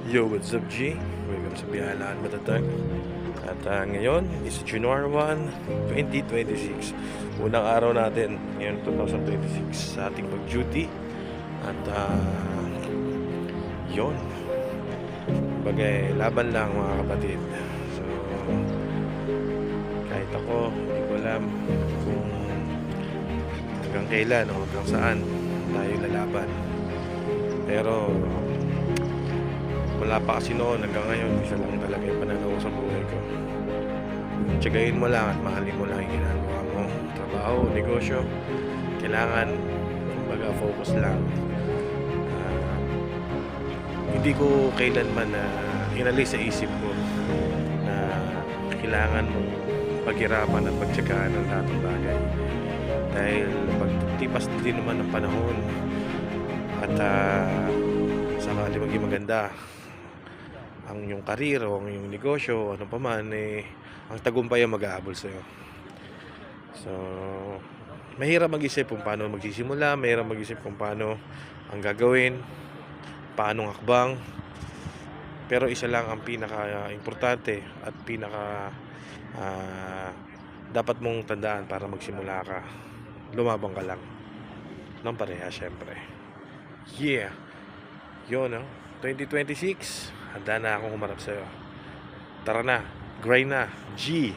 Yo, what's up G? Welcome sa Biyahaan Matatag. At ngayon is January 1, 2026. Unang araw natin ngayon 2026 sa ating pag-duty. At yon, bagay laban lang mga kapatid. So kahit ako hindi ko alam kung hanggang kailan o hanggang saan tayo lalaban. Pero wala pa kasi noon hanggang ngayon, isa lang talaga yung pananaw sa buhay ko. Tiyagayin mo lang at mahalin mo lang yung ginagawa mo. Trabaho, negosyo, kailangan kumbaga focus lang. Ah, Hindi ko kailanman na inalis sa isip ko na kailangan mong paghirapan at pagtyagaan ng lahat ng bagay. Dahil pagtipas din naman ng panahon at sakali maging maganda ang iyong karir o ang iyong negosyo, ano pa man, ang tagumpay ang mag-aabol sa'yo. So, mahirap mag-isip kung paano magsisimula, mahirap mag-isip kung paano ang gagawin, paano ang hakbang. Pero isa lang ang pinaka-importante at pinaka dapat mong tandaan para magsimula ka. Lumabang ka lang. Nang pareha, syempre. Yeah! Yun, no? 2026, handa na akong humarap sa'yo. Tara na, grind na, G!